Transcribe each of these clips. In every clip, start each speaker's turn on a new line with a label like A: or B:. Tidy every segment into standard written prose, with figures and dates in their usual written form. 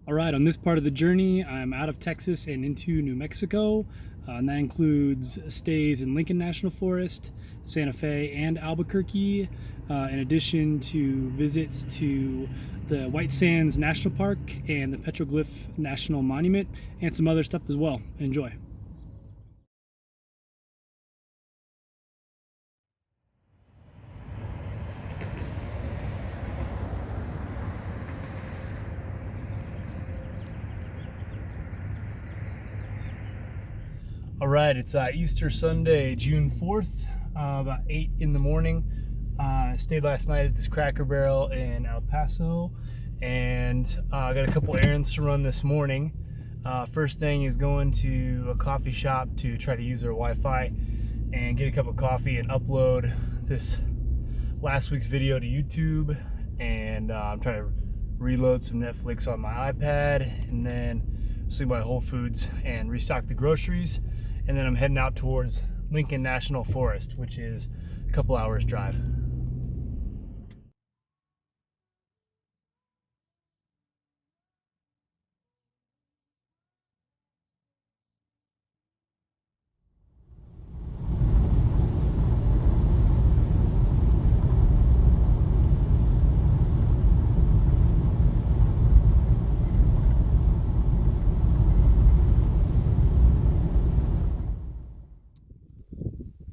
A: All right, on this part of the journey, I'm out of Texas and into New Mexico, and that includes stays in Lincoln National Forest, Santa Fe, and Albuquerque, in addition to visits to the White Sands National Park and the Petroglyph National Monument, and some other stuff as well. Enjoy. All right, it's Easter Sunday, June 4th, about 8 in the morning. Stayed last night at this Cracker Barrel in El Paso, and I got a couple errands to run this morning. First thing is going to a coffee shop to try to use their Wi-Fi and get a cup of coffee and upload this last week's video to YouTube. And I'm trying to reload some Netflix on my iPad, and then swing by Whole Foods and restock the groceries. And then I'm heading out towards Lincoln National Forest, which is a couple hours drive.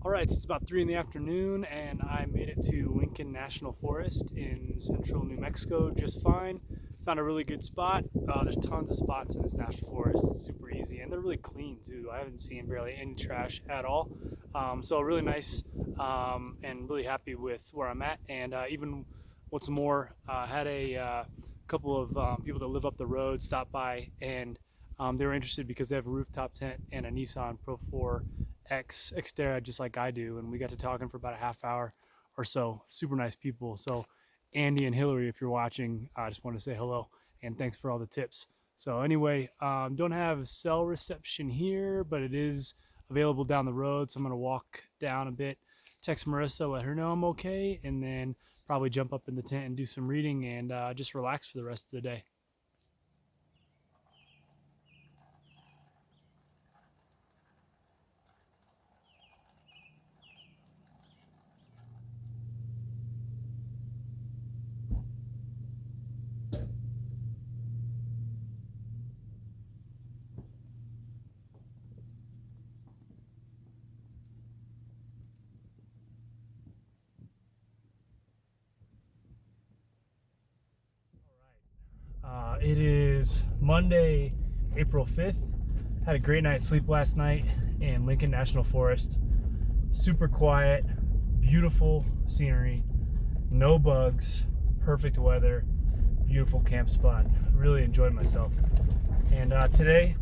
A: All right, so it's about 3 in the afternoon, and I made it to Lincoln National Forest in central New Mexico just fine. Found a really good spot. There's tons of spots in this national forest. It's super easy, and they're really clean too. I haven't seen barely any trash at all. So really nice, and really happy with where I'm at. And even what's more, had a couple of people that live up the road stop by, and they were interested because they have a rooftop tent and a Nissan Pro 4 Xterra just like I do, and we got to talking for about a half hour or so. Super nice people. So Andy and Hillary, if you're watching, I just want to say hello and thanks for all the tips. So anyway, don't have cell reception here, but it is available down the road. So I'm gonna walk down a bit, text Marissa, let her know I'm okay, and then probably jump up in the tent and do some reading and just relax for the rest of the day. It is Monday, April 5th. Had a great night's sleep last night in Lincoln National Forest. Super quiet, beautiful scenery, no bugs, perfect weather, beautiful camp spot. Really enjoyed myself. And today,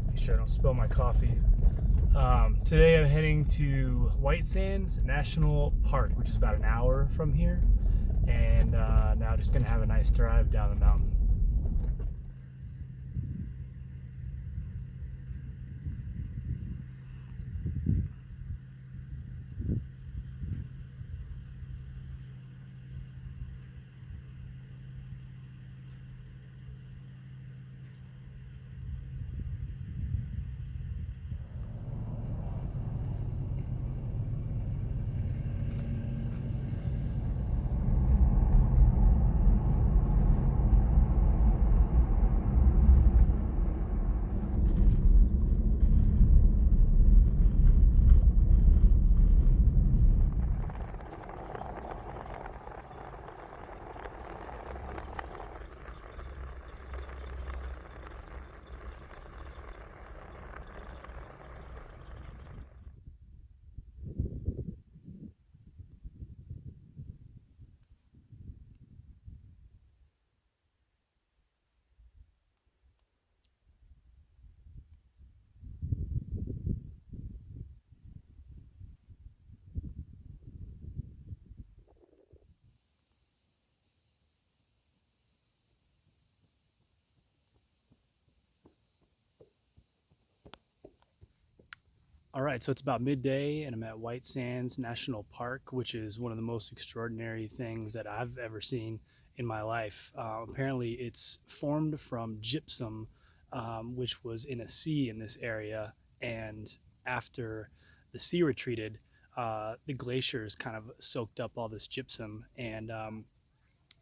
A: make sure I don't spill my coffee. Today I'm heading to White Sands National Park, which is about an hour from here. And now just gonna have a nice drive down the mountain. All right, so it's about midday, and I'm at White Sands National Park, which is one of the most extraordinary things that I've ever seen in my life. Apparently, it's formed from gypsum, which was in a sea in this area, and after the sea retreated, the glaciers kind of soaked up all this gypsum, and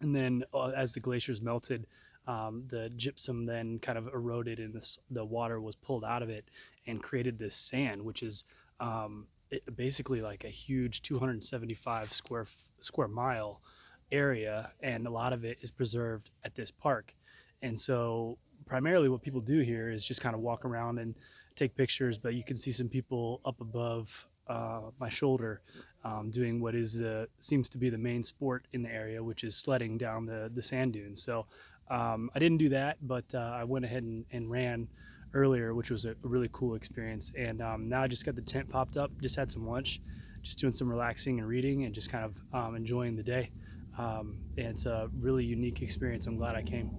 A: then as the glaciers melted, the gypsum then kind of eroded, and the water was pulled out of it and created this sand, which is basically like a huge 275 square mile area, and a lot of it is preserved at this park. And so primarily what people do here is just kind of walk around and take pictures, but you can see some people up above my shoulder doing what seems to be the main sport in the area, which is sledding down the sand dunes. So I didn't do that, but I went ahead and ran earlier, which was a really cool experience. And now I just got the tent popped up, just had some lunch, just doing some relaxing and reading, and just kind of enjoying the day. And it's a really unique experience. I'm glad I came.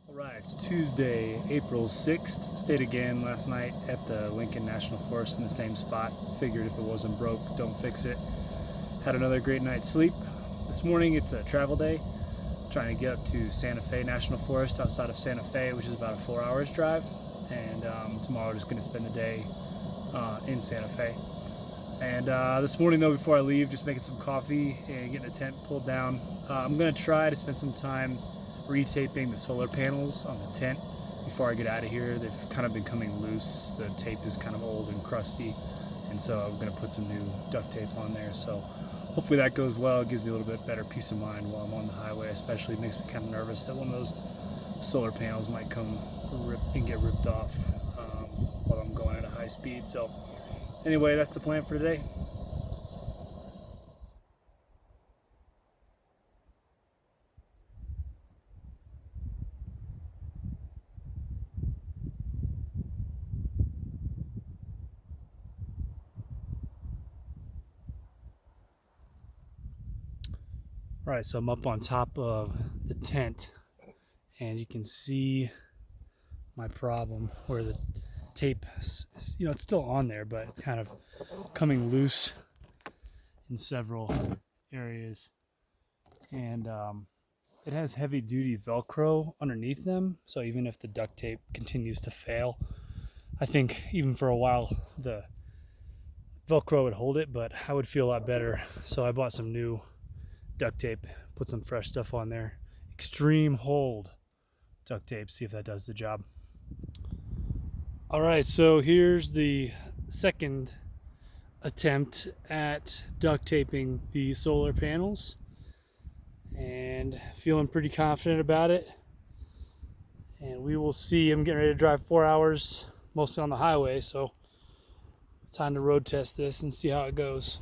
A: All right, it's Tuesday, April 6th. Stayed again last night at the Lincoln National Forest in the same spot. Figured if it wasn't broke, don't fix it. Had another great night's sleep. This morning it's a travel day. Trying to get up to Santa Fe National Forest outside of Santa Fe, which is about a 4 hours drive. And tomorrow just going to spend the day in Santa Fe. And this morning though, before I leave, just making some coffee and getting the tent pulled down. I'm going to try to spend some time retaping the solar panels on the tent before I get out of here. They've kind of been coming loose. The tape is kind of old and crusty, and so I'm going to put some new duct tape on there. So hopefully that goes well. It gives me a little bit better peace of mind while I'm on the highway. Especially it makes me kind of nervous that one of those solar panels might come and get ripped off while I'm going at a high speed. So anyway, that's the plan for today. All right, so I'm up on top of the tent, and you can see my problem where the tape, it's still on there, but it's kind of coming loose in several areas. And it has heavy duty Velcro underneath them, so even if the duct tape continues to fail, I think even for a while the Velcro would hold it, but I would feel a lot better. So I bought some new duct tape, put some fresh stuff on there. Extreme hold duct tape, see if that does the job. All right, so here's the second attempt at duct taping the solar panels, and feeling pretty confident about it. And we will see. I'm getting ready to drive 4 hours, mostly on the highway, so time to road test this and see how it goes.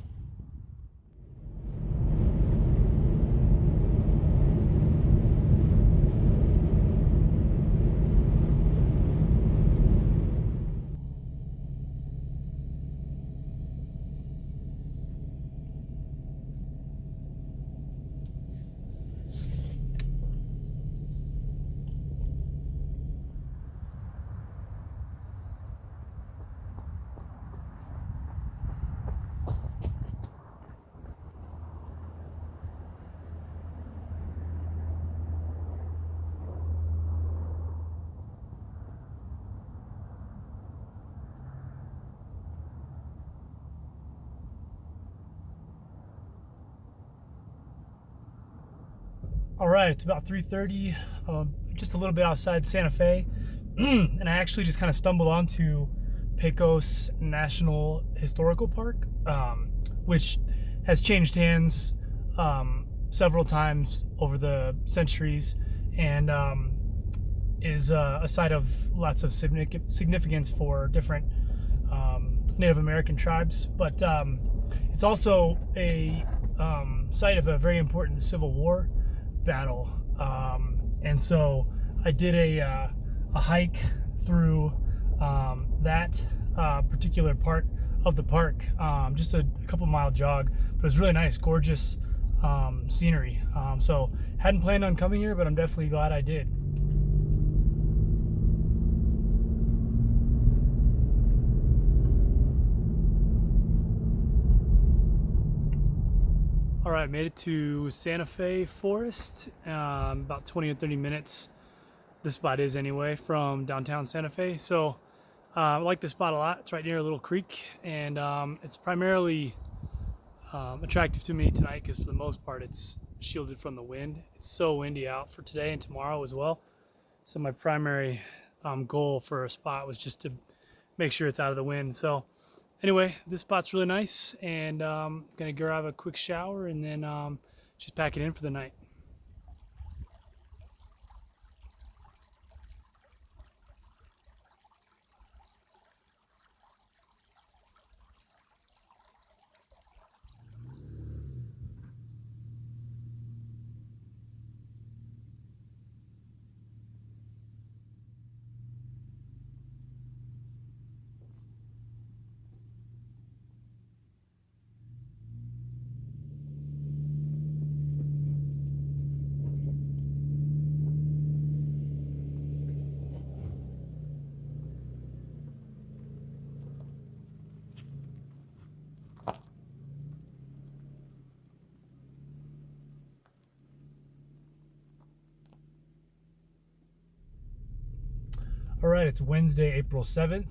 A: All right, it's about 3:30, just a little bit outside Santa Fe, and I actually just kind of stumbled onto Pecos National Historical Park, which has changed hands several times over the centuries, and is a site of lots of significance for different Native American tribes, but it's also a site of a very important Civil War battle, and so I did a hike through that particular part of the park, just a couple mile jog, but it was really nice, gorgeous scenery. So hadn't planned on coming here, but I'm definitely glad I did. All right, made it to Santa Fe Forest, about 20 or 30 minutes. This spot is anyway from downtown Santa Fe. So I like this spot a lot. It's right near a little creek, and it's primarily attractive to me tonight because for the most part it's shielded from the wind. It's so windy out for today and tomorrow as well. So my primary goal for a spot was just to make sure it's out of the wind. So anyway, this spot's really nice, and gonna grab a quick shower and then just pack it in for the night. All right, it's Wednesday, April 7th.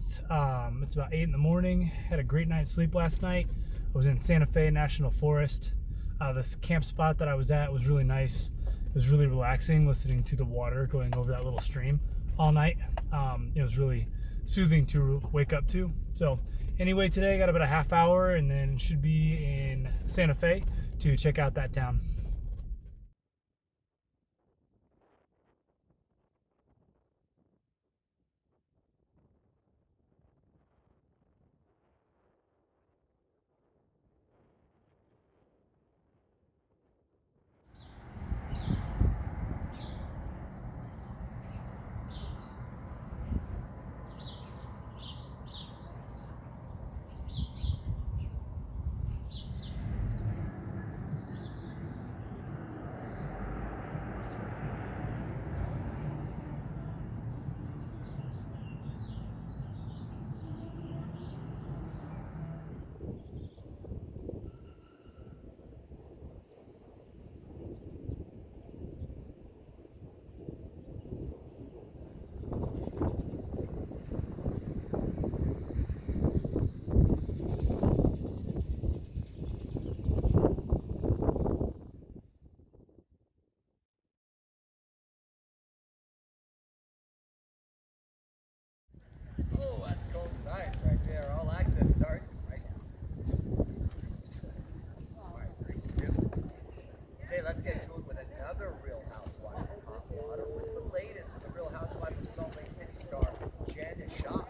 A: It's about 8 in the morning. Had a great night's sleep last night. I was in Santa Fe National Forest. This camp spot that I was at was really nice. It was really relaxing listening to the water going over that little stream all night. It was really soothing to wake up to. So anyway, today I got about a half hour and then should be in Santa Fe to check out that town.
B: Oh, that's cold as ice right there. All access starts right now. All right, 3, 2. Okay, let's get to it with another Real Housewife of hot water. What's the latest with the Real Housewife of Salt Lake City star Jen Shah?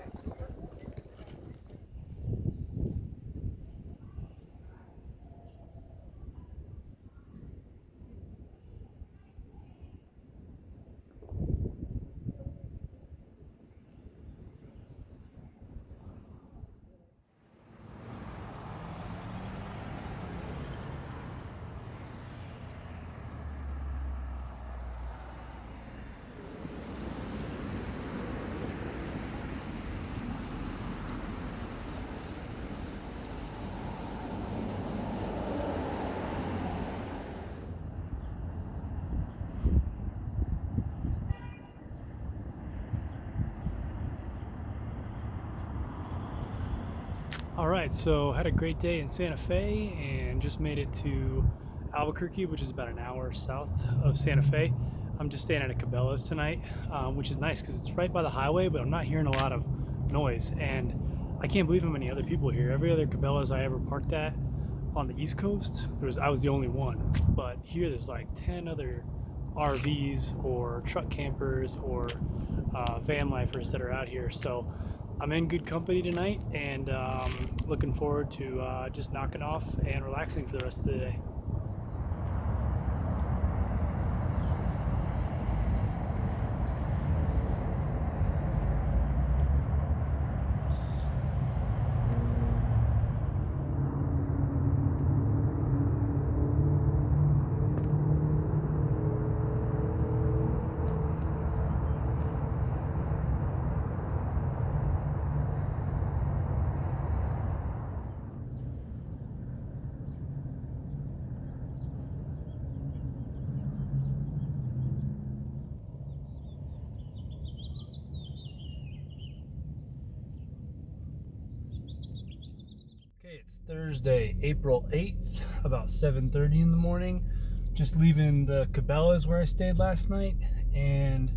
A: All right, so had a great day in Santa Fe and just made it to Albuquerque, which is about an hour south of Santa Fe. I'm just staying at a Cabela's tonight, which is nice because it's right by the highway, but I'm not hearing a lot of noise. And I can't believe how many other people here. Every other Cabela's I ever parked at on the East Coast, I was the only one. But here there's like 10 other RVs or truck campers or van lifers that are out here. So I'm in good company tonight, and looking forward to just knocking off and relaxing for the rest of the day. It's Thursday, April 8th, about 7:30 in the morning. Just leaving the Cabela's where I stayed last night, and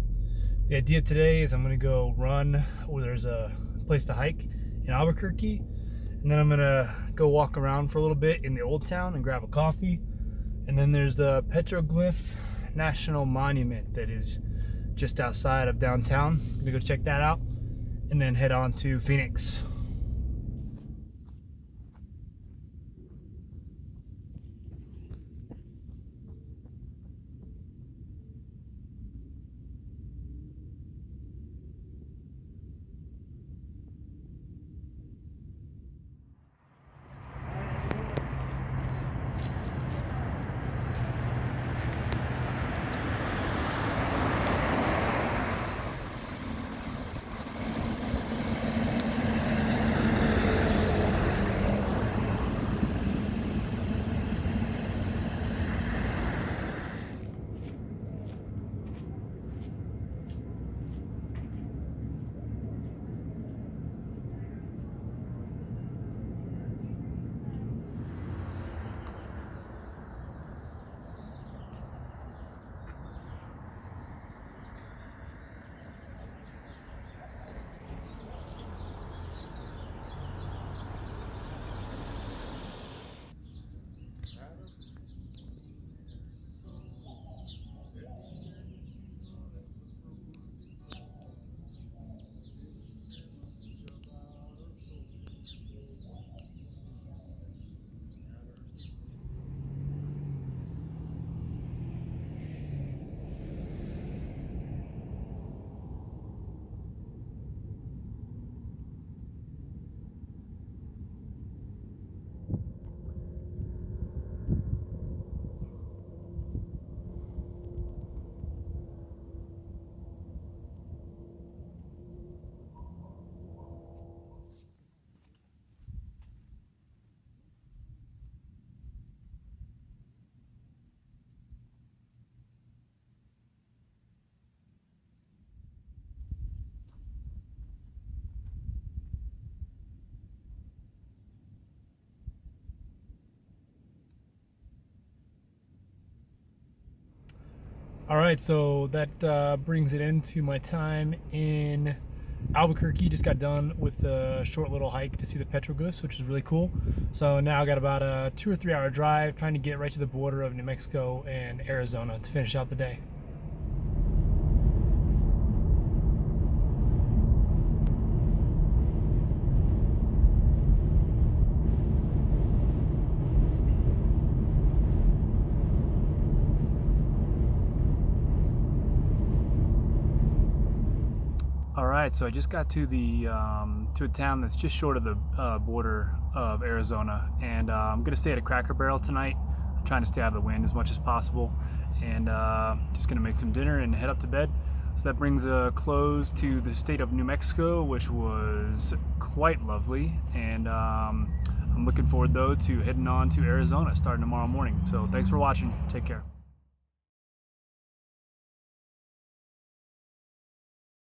A: the idea today is I'm gonna go run where there's a place to hike in Albuquerque, and then I'm gonna go walk around for a little bit in the old town and grab a coffee. And then there's the Petroglyph National Monument that is just outside of downtown. I'm gonna go check that out and then head on to Phoenix. All right, so that brings it into my time in Albuquerque. Just got done with a short little hike to see the petroglyphs, which is really cool. So now I got about a 2 or 3 hour drive trying to get right to the border of New Mexico and Arizona to finish out the day. All right, so I just got to the to a town that's just short of the border of Arizona, and I'm gonna stay at a Cracker Barrel tonight. I'm trying to stay out of the wind as much as possible, and just gonna make some dinner and head up to bed. So that brings a close to the state of New Mexico, which was quite lovely, and I'm looking forward though to heading on to Arizona starting tomorrow morning. So thanks for watching. Take care.